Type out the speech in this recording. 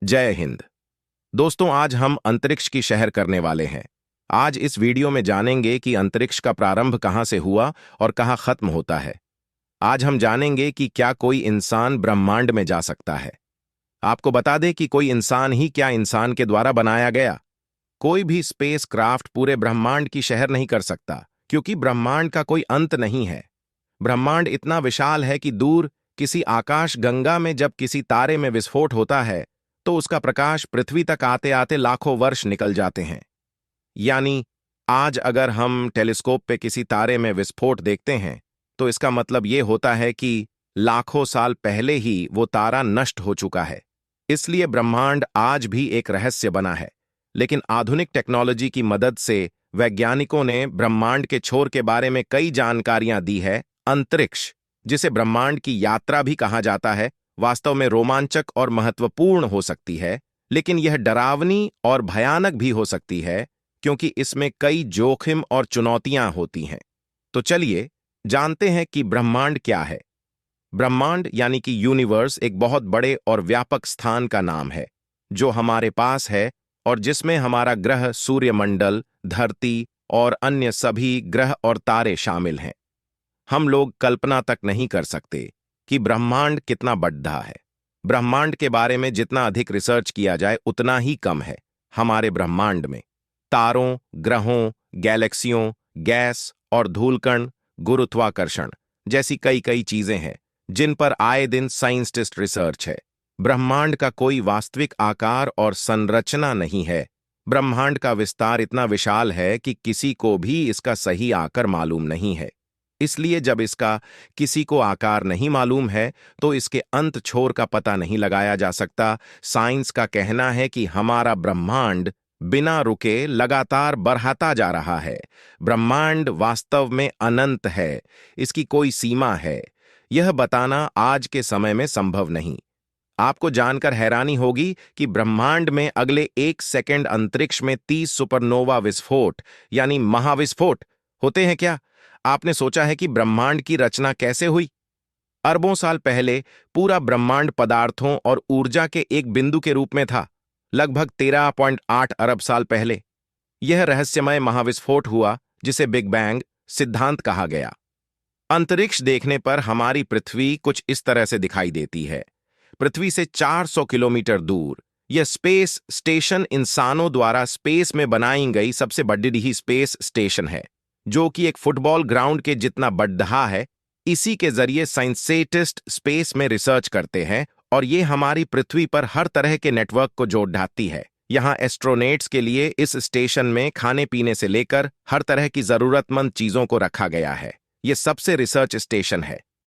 जय हिंद। दोस्तों, आज हम अंतरिक्ष की शहर करने वाले हैं। आज इस वीडियो में जानेंगे कि अंतरिक्ष का प्रारंभ कहां से हुआ और कहां खत्म होता है। आज हम जानेंगे कि क्या कोई इंसान ब्रह्मांड में जा सकता है। आपको बता दें कि कोई इंसान ही क्या इंसान के द्वारा बनाया गया। कोई भी स्पेस क्राफ्ट पूरे ब्रह्मांड की शहर नहीं कर सकता, क्योंकि ब्रह्मांड का कोई अंत नहीं है। ब्रह्मांड इतना विशाल है कि दूर किसी आकाश गंगा में जब किसी तारे में विस्फोट होता है तो उसका प्रकाश पृथ्वी तक आते आते लाखों वर्ष निकल जाते हैं। यानी आज अगर हम टेलीस्कोप पे किसी तारे में विस्फोट देखते हैं तो इसका मतलब ये होता है कि लाखों साल पहले ही वो तारा नष्ट हो चुका है। इसलिए ब्रह्मांड आज भी एक रहस्य बना है। लेकिन आधुनिक टेक्नोलॉजी की मदद से वैज्ञानिकों ने ब्रह्मांड के छोर के बारे में कई जानकारियां दी है। अंतरिक्ष, जिसे ब्रह्मांड की यात्रा भी कहा जाता है, वास्तव में रोमांचक और महत्वपूर्ण हो सकती है, लेकिन यह डरावनी और भयानक भी हो सकती है, क्योंकि इसमें कई जोखिम और चुनौतियां होती हैं। तो चलिए जानते हैं कि ब्रह्मांड क्या है। ब्रह्मांड यानी कि यूनिवर्स एक बहुत बड़े और व्यापक स्थान का नाम है जो हमारे पास है और जिसमें हमारा ग्रह, सूर्यमंडल, धरती और अन्य सभी ग्रह और तारे शामिल हैं। हम लोग कल्पना तक नहीं कर सकते कि ब्रह्मांड कितना बड़ा है। ब्रह्मांड के बारे में जितना अधिक रिसर्च किया जाए उतना ही कम है। हमारे ब्रह्मांड में तारों, ग्रहों, गैलेक्सियों, गैस और धूलकण, गुरुत्वाकर्षण जैसी कई कई चीजें हैं जिन पर आए दिन साइंटिस्ट रिसर्च है। ब्रह्मांड का कोई वास्तविक आकार और संरचना नहीं है। ब्रह्मांड का विस्तार इतना विशाल है कि किसी को भी इसका सही आकार मालूम नहीं है। इसलिए जब इसका किसी को आकार नहीं मालूम है तो इसके अंत छोर का पता नहीं लगाया जा सकता। साइंस का कहना है कि हमारा ब्रह्मांड बिना रुके लगातार बढ़ता जा रहा है। ब्रह्मांड वास्तव में अनंत है, इसकी कोई सीमा है, यह बताना आज के समय में संभव नहीं। आपको जानकर हैरानी होगी कि ब्रह्मांड में अगले 1 सेकंड अंतरिक्ष में 30 सुपरनोवा विस्फोट यानी महाविस्फोट होते हैं। क्या आपने सोचा है कि ब्रह्मांड की रचना कैसे हुई? अरबों साल पहले पूरा ब्रह्मांड पदार्थों और ऊर्जा के एक बिंदु के रूप में था। लगभग 13.8 अरब साल पहले यह रहस्यमय महाविस्फोट हुआ जिसे बिग बैंग सिद्धांत कहा गया। अंतरिक्ष देखने पर हमारी पृथ्वी कुछ इस तरह से दिखाई देती है। पृथ्वी से 400 किलोमीटर दूर यह स्पेस स्टेशन इंसानों द्वारा स्पेस में बनाई गई सबसे बड़ी ही स्पेस स्टेशन है, जो कि एक फुटबॉल ग्राउंड के जितना बड़ा है। इसी के जरिए साइंटिस्ट स्पेस में रिसर्च करते हैं और ये हमारी पृथ्वी पर हर तरह के नेटवर्क को जोड़ ढाती है। यहाँ एस्ट्रोनॉट्स के लिए इस स्टेशन में खाने पीने से लेकर हर तरह की जरूरतमंद चीजों को रखा गया है। ये सबसे रिसर्च स्टेशन है।